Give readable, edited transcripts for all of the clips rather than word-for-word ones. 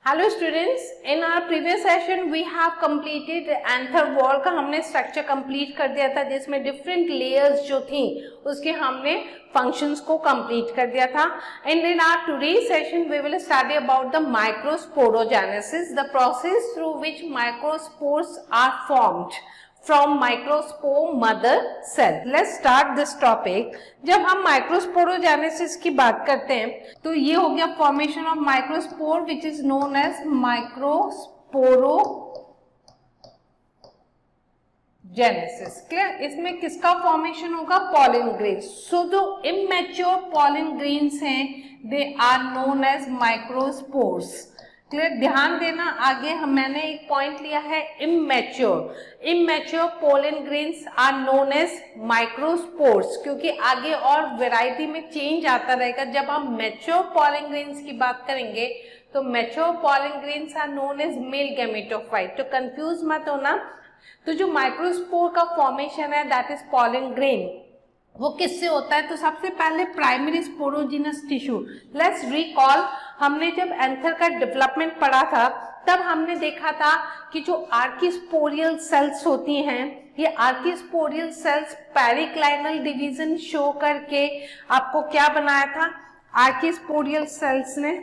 Hello students, in our previous session we have completed anther wall का हमने structure complete कर दिया था, जिसमें डिफरेंट लेयर्स जो थी उसके हमने फंक्शंस को कंप्लीट कर दिया था. And in our today session we will study about the microsporogenesis, the process through which microspores are formed from microspore mother cell. Let's start this topic. जब हम माइक्रोस्पोरोजेनेसिस की बात करते हैं तो ये हो गया formation of microspore which is known as microsporogenesis. Clear? इसमें किसका फॉर्मेशन होगा? Pollen grains. सो जो इमैच्योर पॉलन ग्रेन्स हैं they are known as microspores. Clear? ध्यान देना, आगे मैंने एक पॉइंट लिया है immature pollen grains are known as microspores, क्योंकि आगे और वैरायटी में चेंज आता रहेगा. जब हम मैच्योर पोलन ग्रेन्स की बात करेंगे तो mature pollen grains are known as male gametophyte. तो कंफ्यूज मत होना. तो जो माइक्रोस्पोर का फॉर्मेशन है दैट इज पोलन ग्रेन, वो किससे होता है? तो सबसे पहले primary sporogenous tissue. Let's recall, हमने जब एंथर का डेवलपमेंट पढ़ा था तब हमने देखा था कि जो आर्किस्पोरियल सेल्स होती हैं, ये archesporial cells periclinal division show करके आपको क्या बनाया था? आर्किस्पोरियल सेल्स ने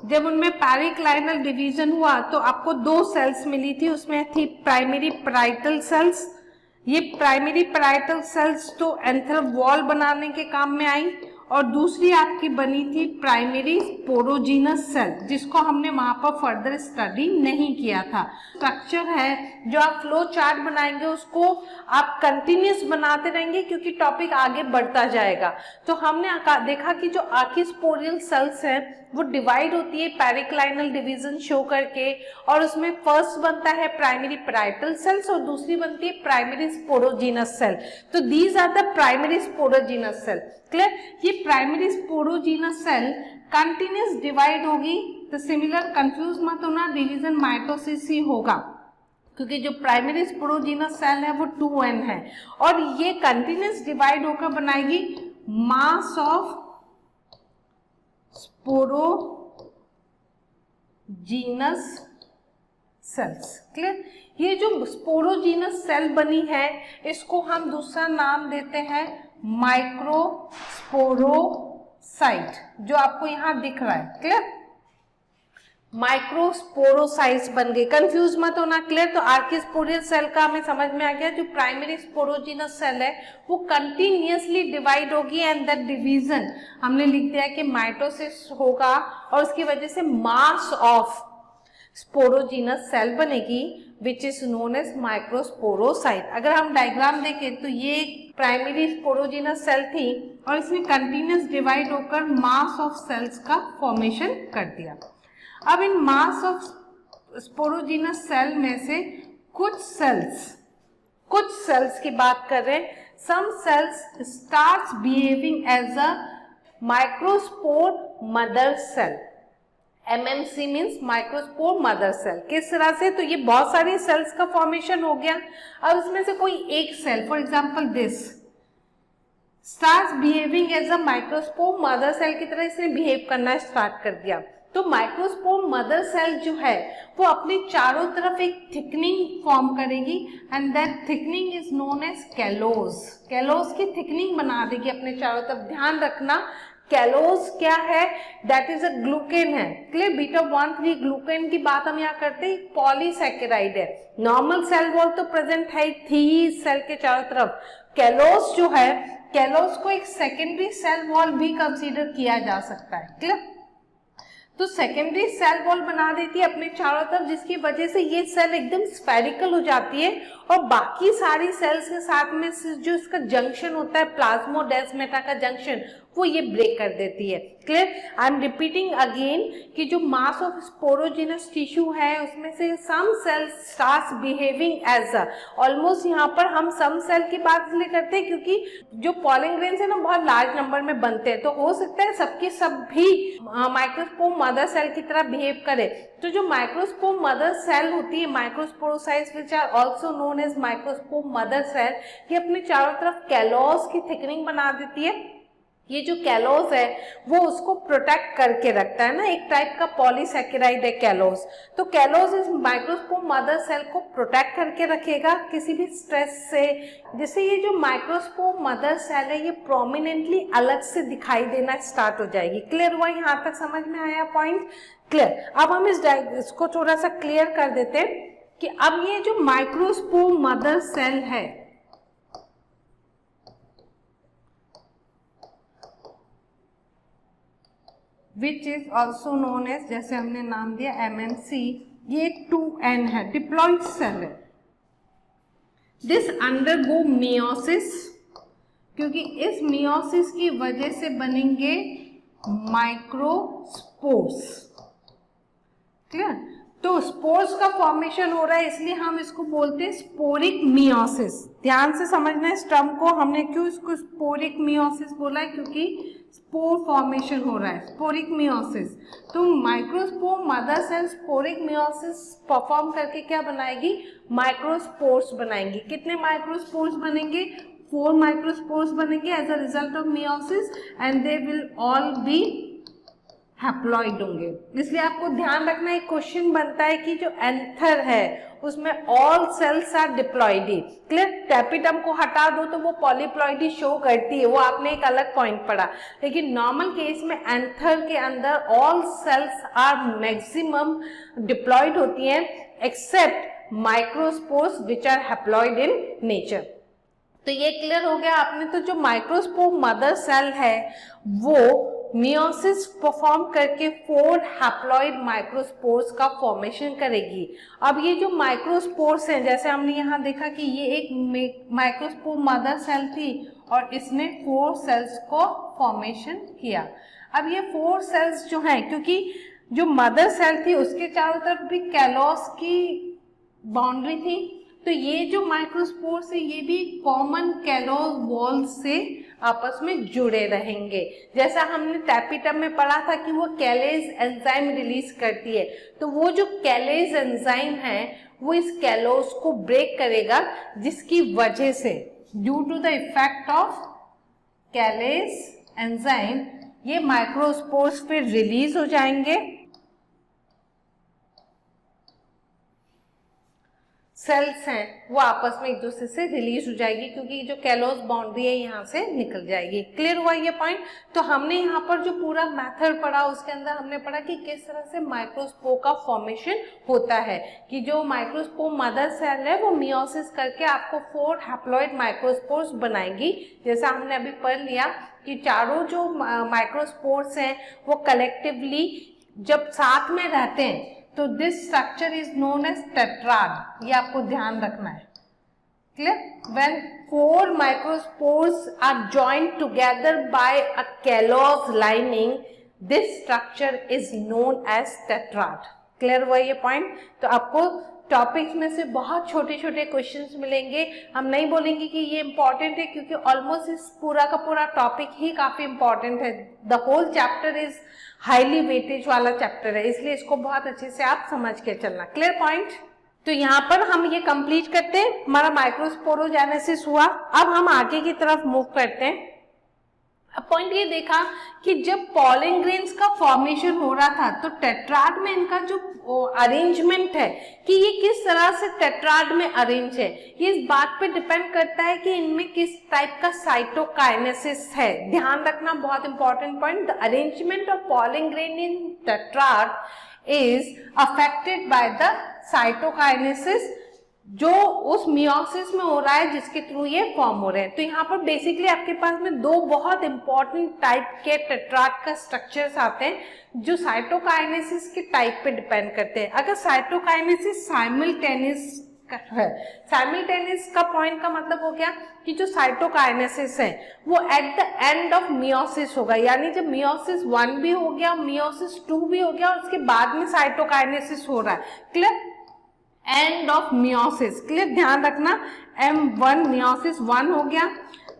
जब उनमें पेरिक्लाइनल डिवीजन हुआ तो आपको दो सेल्स मिली थी, उसमें थी प्राइमरी पैराइटल सेल्स. ये प्राइमरी पैराइटल सेल्स तो एंथर वॉल बनाने के काम में आई, और दूसरी आपकी बनी थी प्राइमरी स्पोरोजिनस सेल, जिसको हमने वहां पर फर्दर स्टडी नहीं किया था. स्ट्रक्चर है जो आप फ्लो चार्ट बनाएंगे उसको आप कंटिन्यूस बनाते रहेंगे क्योंकि टॉपिक आगे बढ़ता जाएगा. तो हमने देखा कि जो आर्किस्पोरियल सेल्स हैं वो डिवाइड होती है पेरिक्लाइनल डिवीजन शो करके, और उसमें फर्स्ट बनता है प्राइमरी पैराइटल सेल्स और दूसरी बनती है प्राइमरी स्पोरोजिनस सेल. तो these are the primary sporogenous cell. Clear? ये primary sporogenous cell continuous divide होगी. तो सिमिलर, कंफ्यूज मत होना, डिवीजन माइटोसिस ही होगा क्योंकि जो प्राइमरी स्पोरोजिनस सेल है वो 2n है, और ये कंटिन्यूस डिवाइड होकर बनाएगी mass of sporogenous cells. Clear? ये जो स्पोरोजीनस सेल बनी है इसको हम दूसरा नाम देते हैं माइक्रोस्पोरोसाइट, जो आपको यहां दिख रहा है. क्लियर? माइक्रोस्पोरोसाइट्स बन गई. कंफ्यूज मत होना. क्लियर? तो आर्किस्पोरियल सेल का हमें समझ में आ गया. जो प्राइमरी स्पोरोजिनस सेल है वो कंटिन्यूअसली डिवाइड होगी एंड दैट डिवीजन हमने लिख दिया कि माइटोसिस होगा, और उसकी वजह से मास ऑफ स्पोरोजिनस सेल बनेगी which is known as microsporocyte. अगर हम डायग्राम देखें तो ये प्राइमरी स्पोरोजिनस सेल थी और इसने कंटिन्यूअस डिवाइड होकर मास ऑफ सेल्स का फॉर्मेशन कर दिया. अब इन मास ऑफ स्पोरोजिनस सेल में से कुछ सेल्स की बात कर रहे हैं. Some cells starts behaving as a microspore mother cell. MMC means microspore mother cell. किस तरह से? तो ये बहुत सारी सेल्स का फॉर्मेशन हो गया. अब इसमें से कोई एक cell, for example this, starts behaving as a microspore mother cell की तरह इसने बिहेव करना स्टार्ट कर दिया. तो माइक्रोस्पोर मदर सेल जो है वो अपने चारों तरफ एक थिकनिंग फॉर्म करेगी and that thickening is known as callose. Callose की थिकनिंग बना देगी अपने चारों तरफ. ध्यान रखना, कैलोज क्या है? दैट इज अ ग्लूकेन है. क्लियर? बीटा-1,3 ग्लूकेन की बात हम यहाँ करते हैं. पॉलीसैकेराइड है. नॉर्मल सेल वॉल तो प्रेजेंट है थी सेल के चारों तरफ. कैलोज जो है, कैलोज को एक सेकेंडरी सेल वॉल भी कंसीडर किया जा सकता है. क्लियर? तो सेकेंडरी सेल वॉल बना देती है अपने चारों तरफ, जिसकी वजह से ये सेल एकदम स्फेरिकल हो जाती है और बाकी सारी सेल्स के साथ में जो इसका जंक्शन होता है प्लाज्मोडेस्माटा का जंक्शन, वो ये ब्रेक कर देती है. Clear? I am repeating again कि जो मास ऑफ स्पोरोजिनस टिश्यू है उसमें से some cells starts behaving as a, almost यहाँ पर हम सम सेल की बात इसलिए करते हैं क्योंकि जो पॉलन ग्रेन्स है ना बहुत लार्ज नंबर में बनते हैं, तो हो सकता है सबकी सब भी माइक्रोस्पोर मदर सेल की तरह बिहेव करे. तो जो माइक्रोस्पोर मदर सेल होती है, microsporocytes which are also known as microspore mother cell, ये अपने चारों तरफ कैलोस की थिकनिंग बना देती है ये जो कैलोज है वो उसको प्रोटेक्ट करके रखता है ना, एक टाइप का पॉलीसैकेराइड है कैलोज। तो कैलोज इस माइक्रोस्पोर मदर सेल को प्रोटेक्ट करके रखेगा किसी भी स्ट्रेस से। जैसे ये जो माइक्रोस्पोर मदर सेल है ये प्रोमिनेंटली अलग से दिखाई देना स्टार्ट हो जाएगी। क्लियर हुआ? यहाँ तक समझ में आया पॉइंट? क्लियर। अब हम इसको थोड़ा सा क्लियर कर देते हैं कि अब ये जो माइक्रोस्पोर मदर सेल है which is also known as, जैसे हमने नाम दिया MMC, ये 2N है, डिप्लॉइड सेल है। दिस अंडरगो मियोसिस, क्योंकि इस मियोसिस की वजह से बनेंगे माइक्रोस्पोर्स। क्लियर? तो स्पोर्स का फॉर्मेशन हो रहा है, इसलिए हम इसको बोलते हैं स्पोरिक मियोसिस। ध्यान से समझना इस टर्म को, हमने क्यों इसको स्पोरिक मियोसिस बोला है, क्योंकि स्पोर फॉर्मेशन हो रहा है, स्पोरिक मियोसिस। तो microspore mother cell sporic meiosis perform करके क्या बनाएगी? माइक्रोस्पोर्स बनाएंगी। कितने माइक्रोस्पोर्स बनेंगे? 4 माइक्रोस्पोर्स बनेंगे as a result of meiosis and they will all be haploid होंगे। इसलिए आपको ध्यान रखना, एक क्वेश्चन बनता है कि जो एंथर है उसमें all cells are diploidy. Clear? Tapetum को हटा दो तो वो पॉलीप्लॉइडी शो करती है, वो आपने एक अलग पॉइंट पढ़ा। लेकिन नॉर्मल केस में एंथर के अंदर all cells are maximum diploid होती हैं except microspores which are haploid in nature. तो ये क्लियर हो गया आपने। तो जो माइक्रोस्पोर मदर सेल है वो मियोसिस परफॉर्म करके 4 हैप्लॉइड माइक्रोस्पोर्स का फॉर्मेशन करेगी। अब ये जो माइक्रोस्पोर्स हैं, जैसे हमने यहाँ देखा कि ये एक माइक्रोस्पोर मदर सेल थी और इसने 4 सेल्स को फॉर्मेशन किया। अब ये 4 सेल्स जो हैं, क्योंकि जो मदर सेल थी उसके चारों तरफ भी कैलोस की बाउंड्री थी, तो ये जो माइक्रोस्पोर्स है ये भी कॉमन कैलोस वॉल से आपस में जुड़े रहेंगे। जैसा हमने टैपिटम में पढ़ा था कि वो कैलेज एंजाइम रिलीज करती है, तो वो जो कैलेज एंजाइम है वो इस कैलोस को ब्रेक करेगा, जिसकी वजह से due to the effect of callase enzyme ये माइक्रोस्पोर्स फिर रिलीज हो जाएंगे, सेल्स हैं वो आपस में एक दूसरे से रिलीज हो जाएगी, क्योंकि जो कैलोस बाउंड्री है यहाँ से निकल जाएगी। क्लियर हुआ ये पॉइंट? तो हमने यहाँ पर जो पूरा मेथड पढ़ा उसके अंदर हमने पढ़ा कि किस तरह से माइक्रोस्पोर का फॉर्मेशन होता है, कि जो माइक्रोस्पोर मदर सेल है वो मियोसिस करके आपको 4 हैप्लॉइड माइक्रोस्पोर्स बनाएगी। जैसा हमने अभी पढ़ लिया कि चारों जो माइक्रोस्पोर्स हैं वो कलेक्टिवली जब साथ में रहते हैं तो this structure is known as tetrad. ये आपको ध्यान रखना है। Clear? When 4 microspores are joined together by a callose lining, this structure is known as tetrad. Clear हुआ ये पॉइंट? तो आपको टॉपिक्स में से बहुत छोटे छोटे क्वेश्चंस मिलेंगे। हम नहीं बोलेंगे कि ये इंपॉर्टेंट है, क्योंकि ऑलमोस्ट इस पूरा का पूरा टॉपिक ही काफी इंपॉर्टेंट है। The whole chapter is highly weightage वाला चैप्टर है, इसलिए इसको बहुत अच्छे से आप समझ के चलना। Clear point? तो यहाँ पर हम ये कंप्लीट करते हैं, हमारा माइक्रोस्पोरोजेनेसिस हुआ। अब हम आगे की तरफ मूव करते हैं। अब पॉइंट ये देखा कि जब पॉलन ग्रेन्स का फॉर्मेशन हो रहा था तो टेट्राड में इनका जो अरेंजमेंट है कि ये किस तरह से टेट्राड में अरेंज है, ये इस बात पे डिपेंड करता है कि इनमें किस टाइप का साइटोकाइनेसिस है। ध्यान रखना, बहुत important point. The arrangement of pollen grain in tetrad is affected by the cytokinesis जो उस मियोसिस में हो रहा है, जिसके थ्रू ये फॉर्म हो रहे हैं। तो यहाँ पर बेसिकली आपके पास में 2 बहुत इंपॉर्टेंट टाइप के टेट्राड का स्ट्रक्चर्स आते हैं जो साइटोकाइनेसिस के टाइप पे डिपेंड करते हैं। अगर साइटोकाइनेसिस साइमल्टेनियस है, साइमल्टेनियस का पॉइंट का मतलब हो गया कि जो साइटोकाइनेसिस है वो eight the end of meiosis होगा, यानी जब मियोसिस 1 भी हो गया, मियोसिस 2 भी हो गया और उसके बाद में साइटोकाइनेसिस हो रहा है। Clear? End of meiosis. Clear? ध्यान रखना, M1 मियोसिस 1 हो गया,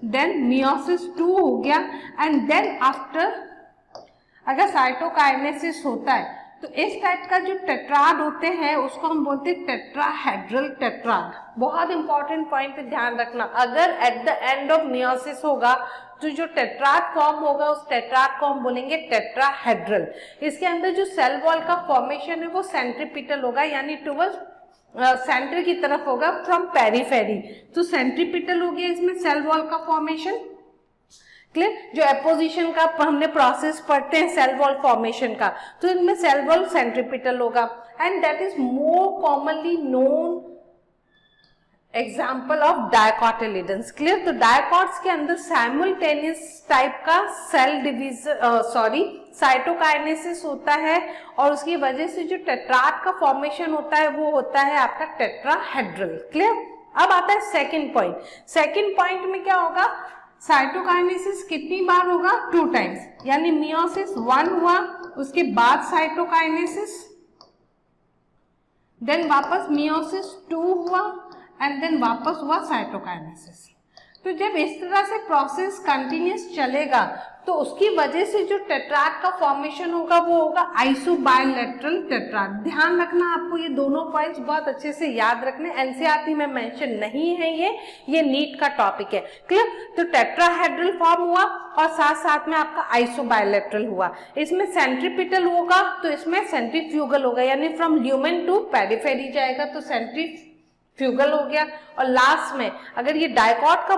देन मियोसिस 2 हो गया, एंड देन आफ्टर अगर साइटोकाइनेसिस होता है तो इस टाइप का जो टेट्राड होते हैं उसको हम बोलते हैं टेट्राहेड्रल टेट्राड। बहुत इंपॉर्टेंट पॉइंट ध्यान रखना, अगर eight the end of meiosis होगा तो जो टेट्राड फॉर्म होगा उस टेट्राड को हम बोलेंगे टेट्राहेड्रल। इसके अंदर जो सेल वॉल का फॉर्मेशन है वो सेंट्रीपिटल होगा, यानी टुवर्ड्स सेंटर की तरफ होगा फ्रॉम पेरीफेरी। तो सेंट्रीपिटल हो गया इसमें सेल वॉल का फॉर्मेशन। क्लियर? जो एपोजिशन का हमने प्रोसेस पढ़ते हैं सेल वॉल फॉर्मेशन का, तो इनमें सेल वॉल सेंट्रीपिटल होगा and that is more commonly known example of dicotyledons. Clear? तो डायकॉट्स के अंदर साइमल्टेनियस टाइप का सेल डिवीजन साइटोकाइनेसिस होता है और उसकी वजह से जो टेट्राड का फॉर्मेशन होता है वो होता है आपका टेट्राहेड्रल। क्लियर? अब आता है सेकंड पॉइंट। सेकंड पॉइंट में क्या होगा, साइटोकाइनेसिस कितनी बार होगा? 2 टाइम्स, यानी मियोसिस 1 हुआ, उसके बाद साइटोकाइनेसिस, देन वापस मियोसिस 2 हुआ एंड देन वापस हुआ साइटोकाइनेसिस। तो जब इस तरह से प्रोसेस कंटिन्यूस चलेगा तो उसकी वजह से जो टेट्राड का फॉर्मेशन होगा वो होगा आइसोबायलैटरल टेट्राड। ध्यान रखना, आपको ये दोनों पॉइंट्स बहुत अच्छे से याद रखने, एनसीईआरटी में मेंशन नहीं है, ये नीट का टॉपिक है। क्लियर? तो टेट्राहेड्रल फॉर्म हुआ और साथ साथ में आपका आइसोबायलैटरल हुआ। इसमें सेंट्रीपिटल होगा तो इसमें सेंट्रीफ्यूगल होगा, यानी फ्रॉम ल्यूमेन टू पेरिफेरी जाएगा तो सेंट्रीफ्यूगल हो गया। और लास्ट में अगर ये डायकॉट का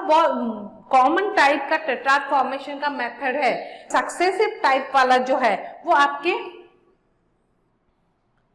कॉमन टाइप का टेट्राड फॉर्मेशन का मेथड है, सक्सेसिव टाइप वाला जो है वो आपके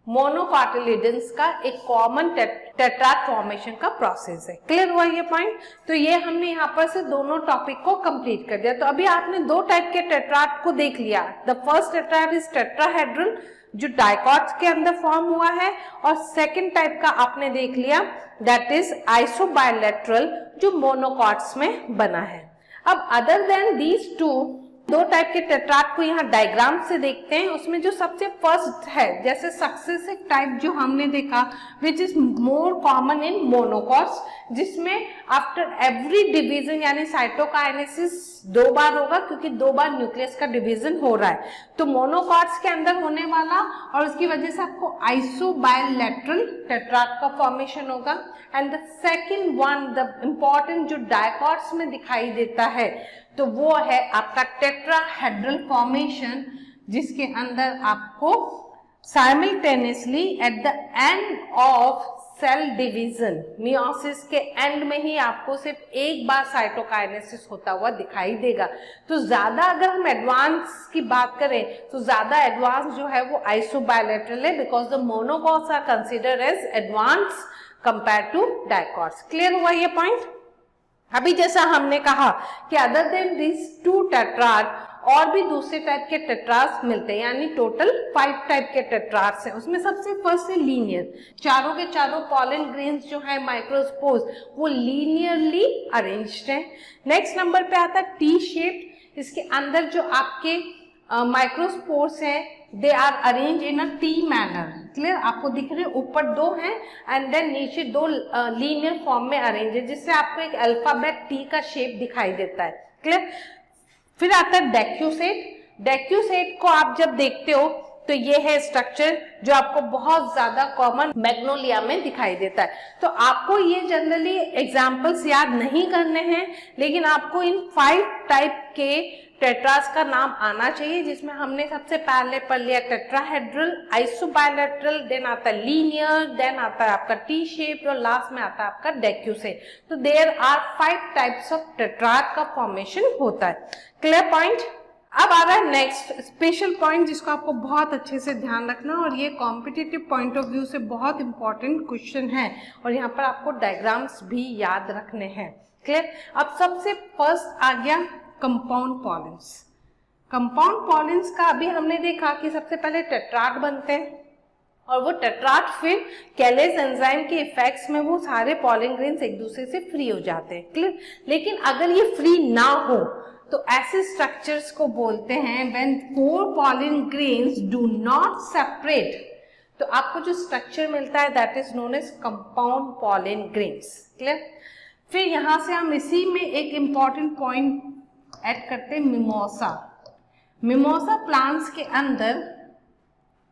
मोनोकॉटिलिडन्स का एक कॉमन टेट्राड फॉर्मेशन का प्रोसेस है। क्लियर हुआ ये पॉइंट? तो ये हमने यहाँ पर से दोनों टॉपिक को कंप्लीट कर दिया। तो अभी आपने 2 टाइप के टेट्राड को देख लिया। The first tetrad is tetrahedral जो डायकॉट्स के अंदर फॉर्म हुआ है, और सेकंड टाइप का आपने देख लिया दैट इज आइसोबायलैटरल जो मोनोकॉट्स में बना है। अब अदर देन दीज 2 टाइप के टेट्राड को यहाँ डायग्राम से देखते हैं। उसमें जो सबसे फर्स्ट है, जैसे सक्सेसिव टाइप जो हमने देखा which is more common in monocots, जिसमें आफ्टर एवरी डिवीजन यानी साइटोकाइनेसिस 2 बार होगा क्योंकि 2 बार न्यूक्लियस का डिवीजन हो रहा है। तो मोनोकॉट्स के अंदर होने वाला और उसकी वजह से आपको आइसोबायलैटरल टेट्राड का फॉर्मेशन होगा। And the second one, the important जो डायकॉट्स में दिखाई देता है तो वो है आपका टेट्राहेड्रल फॉर्मेशन, जिसके अंदर आपको simultaneously at the end of cell division, meiosis के एंड में ही आपको सिर्फ एक बार साइटोकाइनेसिस होता हुआ दिखाई देगा। तो ज्यादा अगर हम एडवांस की बात करें तो ज्यादा एडवांस जो है वो आइसोबायलैटरल है, because the monocots are considered as advance compare to dicots. Clear हुआ ये पॉइंट? अभी जैसा हमने कहा कि अदर देन दिस 2 टेट्राड और भी दूसरे टाइप के टेट्राड्स मिलते हैं, यानी टोटल 5 टाइप के टेट्राड्स हैं। उसमें सबसे फर्स्ट है लीनियर, चारों के चारों पॉलन ग्रेन्स जो है माइक्रोस्पोर्स वो लीनियरली अरेंज्ड हैं। नेक्स्ट नंबर पे आता है टी शेप्ड, इसके अंदर जो आपके माइक्रोस्पोर्स हैं they are arrange in a T manner. Clear? आपको दिख रहे ऊपर 2 हैं एंड देन नीचे 2 लीनियर फॉर्म में अरेंज है, जिससे आपको एक अल्फाबेट टी का शेप दिखाई देता है। क्लियर? फिर आता है डेक्यूसेट। डेक्यूसेट को आप जब देखते हो तो ये है स्ट्रक्चर जो आपको बहुत ज्यादा कॉमन मैग्नोलिया में दिखाई देता है। तो आपको ये जनरली एग्जाम्पल्स याद नहीं करने हैं, लेकिन आपको इन 5 टाइप के टेट्रास का नाम आना चाहिए, जिसमें हमने सबसे पहले पढ़ लिया टेट्राहेड्रल, आइसोबायलैटरल, देन आता है लीनियर, देन आता है आपका टी शेप और लास्ट में आता है आपका डेक्यूसेट। तो there are 5 types of tetrad का फॉर्मेशन होता है। Clear point? अब आ रहा है नेक्स्ट स्पेशल पॉइंट जिसको आपको बहुत अच्छे से ध्यान रखना, और ये कॉम्पिटिटिव पॉइंट ऑफ व्यू से बहुत इंपॉर्टेंट क्वेश्चन है और यहाँ पर आपको डायग्राम्स भी याद रखने हैं। क्लियर? अब सबसे फर्स्ट आ गया कंपाउंड पॉलेंस। कंपाउंड पॉलेंस का अभी हमने देखा कि सबसे पहले टेट्राड बनते हैं और वो टेट्राड फिर कैलेज एंजाइम के इफेक्ट्स में वो सारे पॉलन ग्रेन्स एक दूसरे से फ्री हो जाते हैं। क्लियर? लेकिन अगर ये फ्री ना हो तो ऐसे स्ट्रक्चर्स को बोलते हैं when 4 pollen grains do not separate, तो आपको जो स्ट्रक्चर मिलता है that is known as compound pollen grains. Clear? फिर यहां से हम इसी में एक इंपॉर्टेंट पॉइंट ऐड करते हैं, मिमोसा। मिमोसा प्लांट्स के अंदर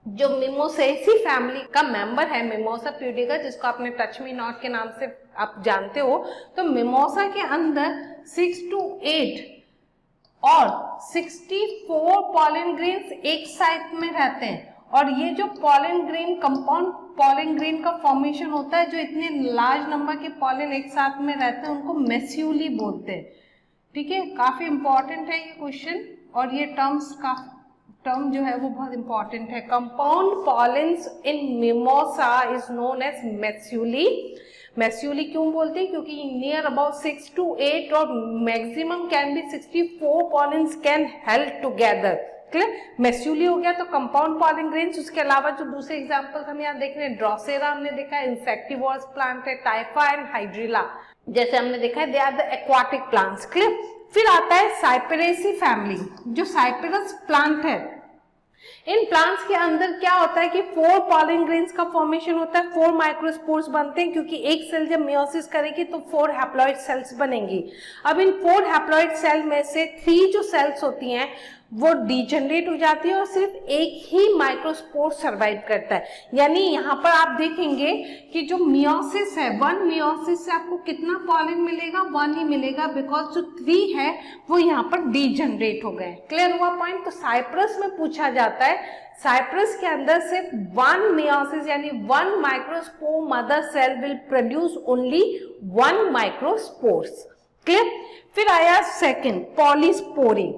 जो मिमोसेसी फैमिली का मेंबर है मिमोसा प्यूडिका, जिसको आपने टच मी नॉट के नाम से आप जानते हो, तो मिमोसा के अंदर 6 to 8 और 64 पॉलन ग्रेन्स एक साइड में रहते हैं। और ये जो pollen grain compound pollen grain का फॉर्मेशन होता है, जो इतने लार्ज नंबर के पॉलन एक साथ में रहते हैं, उनको मेस्यूली बोलते हैं। ठीक है, काफी इंपॉर्टेंट है ये क्वेश्चन, और ये टर्म जो है वो बहुत इंपॉर्टेंट है। Compound pollens in Mimosa is known as massulae. Massulae क्यों बोलते हैं? क्योंकि नियर अबाउट 6 to 8 और maximum can be 64 pollens can help together. Clear? Massulae हो गया तो कंपाउंड पॉलन ग्रेन्स। उसके अलावा जो दूसरे एग्जांपल्स हम यहाँ देख रहे हैं, ड्रोसेरा हमने देखा है, इंसेक्टिवोर्स प्लांट है, टाइफा एंड हाइड्रिला जैसे हमने देखा है, they are the aquatic plants. Clear? फिर आता है साइपेरेसी फैमिली। जो साइपेरस प्लांट है, इन प्लांट्स के अंदर क्या होता है कि 4 पॉलन ग्रेन्स का फॉर्मेशन होता है, 4 माइक्रोस्पोर्स बनते हैं, क्योंकि एक सेल जब मियोसिस करेगी तो 4 हैप्लॉइड सेल्स बनेंगी। अब इन 4 हैप्लॉइड सेल में से 3 जो सेल्स होती हैं वो डीजनरेट हो जाती है और सिर्फ एक ही माइक्रोस्पोर सरवाइव करता है। यानी यहाँ पर आप देखेंगे कि जो मियोसिस है, 1 मियोसिस से आपको कितना पॉलन मिलेगा? 1 ही मिलेगा, बिकॉज जो 3 है वो यहाँ पर डीजनरेट हो गए। क्लियर हुआ पॉइंट? तो साइप्रस में पूछा जाता है, साइप्रस के अंदर सिर्फ 1 मियोसिस यानी 1 microspore mother cell will produce only 1 microspores. Clear? फिर आया सेकंड, पॉलीस्पोरी।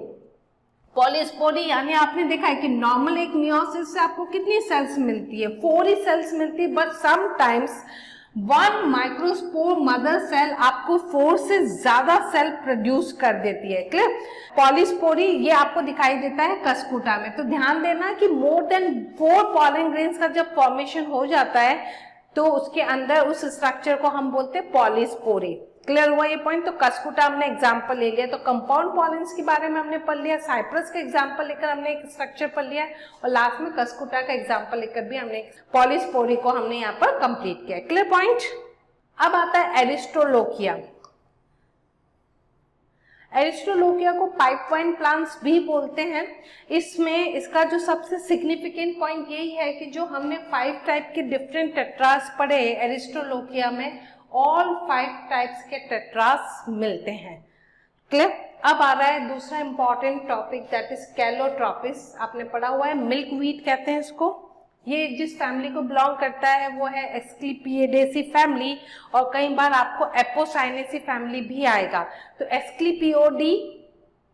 पॉलीस्पोरी यानी आपने देखा है कि नॉर्मल एक मियोसिस से आपको कितनी सेल्स मिलती है? 4 ही सेल्स मिलती है, but sometimes 1 microspore mother cell आपको 4 से ज्यादा सेल प्रोड्यूस कर देती है। क्लियर? पॉलीस्पोरी ये आपको दिखाई देता है कस्कुटा में। तो ध्यान देना कि मोर देन 4 पॉलन ग्रेन्स का जब फॉर्मेशन हो जाता है तो उसके अंदर उस स्ट्रक्चर को हम बोलते हैं पॉलीस्पोरी। क्लियर हुआ ये पॉइंट? तो कस्कुटा हमने एग्जांपल ले लिया, तो कंपाउंड पॉलेंस के बारे में हमने पढ़ लिया, साइप्रस का एग्जांपल लेकर हमने एक स्ट्रक्चर पढ़ लिया, और लास्ट में कस्कुटा का एग्जांपल लेकर भी हमने पॉलीस्पोरी को हमने यहाँ पर कंप्लीट किया। Clear point? अब आता है एरिस्टोलोकिया। एरिस्टोलोकिया को पाइप वाइन प्लांट्स भी बोलते हैं। इसमें इसका जो सबसे सिग्निफिकेंट पॉइंट यही है कि जो हमने 5 टाइप के डिफरेंट टेट्रास पढ़े एरिस्टोलोकिया में, ऑल 5 टाइप्स के टेट्रास मिलते हैं। क्लियर? अब आ रहा है दूसरा important topic, that is Calotropis. आपने पढ़ा हुआ है, मिल्क वीट कहते हैं इसको। ये जिस फैमिली को बिलोंग करता है वो है एस्क्लेपिएडेसी फैमिली, और कई बार आपको एपोसाइनेसी फैमिली भी आएगा। तो एस्क्लेपियोडी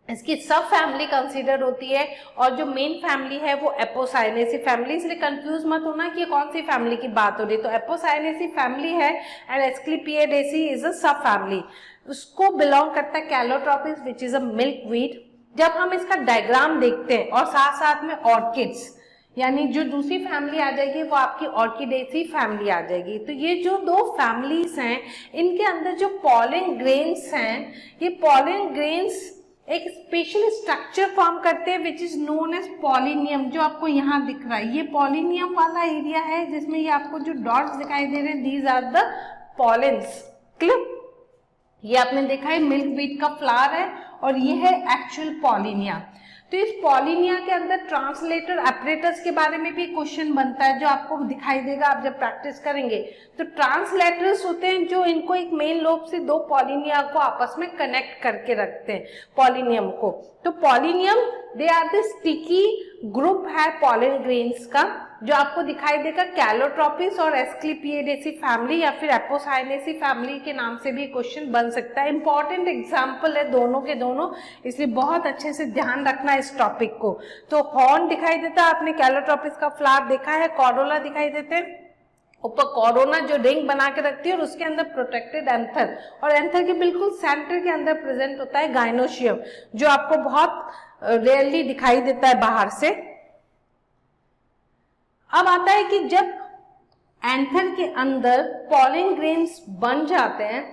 इसकी सब फैमिली कंसीडर होती है, और जो मेन फैमिली है वो एपोसाइनेसी फैमिली। इसलिए कंफ्यूज मत होना कि कौन सी फैमिली की बात हो रही है। तो एपोसाइनेसी फैमिली है एंड एस्क्लेपिएडेसी इज अ सब फैमिली। उसको बिलोंग करता है Calotropis which is a milk wheat. जब हम इसका डायग्राम देखते हैं और साथ साथ में ऑर्किड्स, यानी जो दूसरी फैमिली आ जाएगी वो आपकी ऑर्किडेसी फैमिली आ जाएगी। तो ये जो 2 फैमिलीज हैं, इनके अंदर जो पॉलन ग्रेन्स हैं, ये पॉलन ग्रेन्स एक स्पेशल स्ट्रक्चर फॉर्म करते हैं विच इज नोन एज पॉलिनियम, जो आपको यहाँ दिख रहा है। ये पॉलिनियम वाला एरिया है जिसमें ये आपको जो डॉट्स दिखाई दे रहे हैं, these are the pollens. Clear? ये आपने देखा है मिल्क वीट का फ्लावर है, और ये है एक्चुअल पॉलिनिया। तो इस पॉलिनिया के अंदर ट्रांसलेटर ऑपरेटर्स के बारे में भी क्वेश्चन बनता है, जो आपको दिखाई देगा आप जब प्रैक्टिस करेंगे। तो ट्रांसलेटर्स होते हैं जो इनको एक मेन लोब से 2 पॉलिनिया को आपस में कनेक्ट करके रखते हैं, पॉलिनियम को। तो pollinium they are the sticky group है पॉलन ग्रेन्स का, जो आपको दिखाई देगा कैलोट्रोपिस और एस्क्लेपिएडेसी फैमिली या फिर एपोसाइनेसी फैमिली के नाम से भी क्वेश्चन बन सकता है। इंपॉर्टेंट एग्जाम्पल है दोनों के दोनों, इसलिए बहुत अच्छे से ध्यान रखना इस टॉपिक को। तो हॉर्न दिखाई देता है, आपने कैलोट्रोपिस का फ्लावर देखा है, कॉरोला दिखाई देते हैं, ऊपर कोरोना जो रिंग बना के रखती है, और उसके अंदर प्रोटेक्टेड एंथर, और एंथर के बिल्कुल सेंटर के अंदर प्रेजेंट होता है गाइनोशियम, जो आपको बहुत रेयरली दिखाई देता है बाहर से। अब आता है कि जब एंथर के अंदर पॉलन ग्रेन्स बन जाते हैं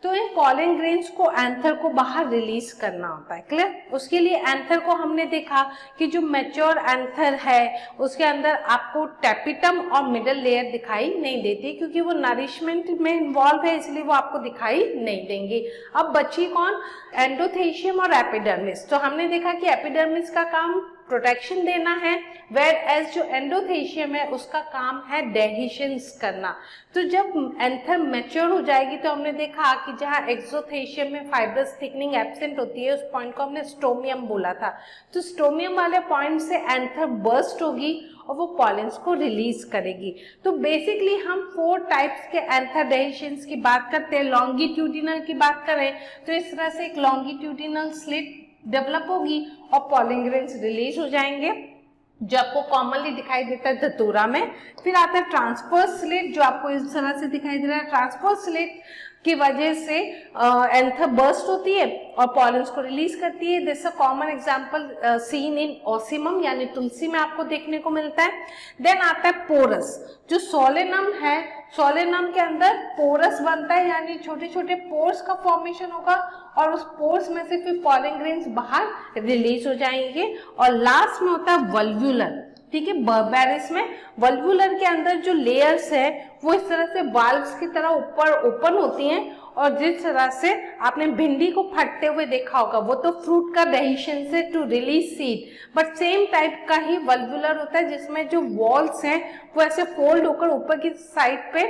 तो इन पॉलन ग्रेन्स को एंथर को बाहर रिलीज करना होता है। क्लियर? उसके लिए एंथर को हमने देखा कि जो मैच्योर एंथर है उसके अंदर आपको टेपिटम और मिडल लेयर दिखाई नहीं देती, क्योंकि वो नरिशमेंट में इन्वॉल्व है, इसलिए वो आपको दिखाई नहीं देंगे। अब बची कौन? एंडोथेशियम और एपिडर्मिस। तो हमने देखा कि एपिडर्मिस का काम प्रोटेक्शन देना है, वेयर एज जो एंडोथेशियम है उसका काम है डेहिशंस करना। तो जब एंथर मैच्योर हो जाएगी तो हमने देखा कि जहाँ एक्सोथेशियम में फाइब्रस थिकनिंग एब्सेंट होती है उस पॉइंट को हमने स्टोमियम बोला था। तो स्टोमियम वाले पॉइंट से एंथर बर्स्ट होगी और वो पॉलेंस को रिलीज करेगी। तो बेसिकली हम 4 टाइप्स के एंथर डेहिशंस की बात करते हैं। लॉन्गिट्यूडिनल की बात करें तो इस तरह से एक लॉन्गिट्यूडिनल स्लिट डेवलप होगी और पॉलन ग्रेन्स रिलीज हो जाएंगे जो आपको कॉमनली दिखाई देता है धतूरा में। फिर आता है ट्रांसवर्स स्लिट जो आपको इस तरह से दिखाई दे रहा है। ट्रांसवर्स स्लिट की वजह से एंथर बर्स्ट होती है और पॉलेंस को रिलीज करती है। This a common example seen in Ocimum यानी तुलसी में आपको देखने को मिलता है। देन आता है पोरस जो सोलेनम है, सोलेनम के अंदर पोरस बनता है यानी छोटे छोटे पोर्स का फॉर्मेशन होगा और उस पोर्स में से फिर पॉलन ग्रेन्स बाहर रिलीज हो जाएंगे। और लास्ट में होता है वल्व्यूलर, ठीक है। बर्बेरिस में वल्व्यूलर के अंदर जो लेयर्स है वो इस तरह से वाल्व्स की तरह ऊपर ओपन होती हैं और जिस तरह से आपने भिंडी को फटते हुए देखा होगा वो तो फ्रूट का डेहिशन से to release seed, but same type का ही वल्व्यूलर होता है जिसमें जो वॉल्स हैं वो ऐसे फोल्ड होकर ऊपर की साइड पे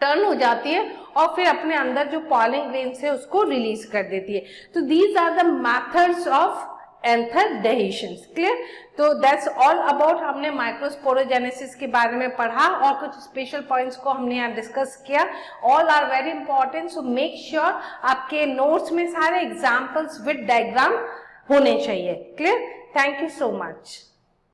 टर्न हो जाती है और फिर अपने अंदर जो पॉलन ग्रेन्स है उसको रिलीज कर देती है। तो these are the methods of anther dehiscence. Clear? तो दैट्स ऑल अबाउट, हमने माइक्रोस्पोरोजेनेसिस के बारे में पढ़ा और कुछ स्पेशल पॉइंट्स को हमने यहाँ डिस्कस किया। All are very important, so make sure आपके नोट्स में सारे एग्जाम्पल्स विद डायग्राम होने चाहिए। Clear? Thank you so much.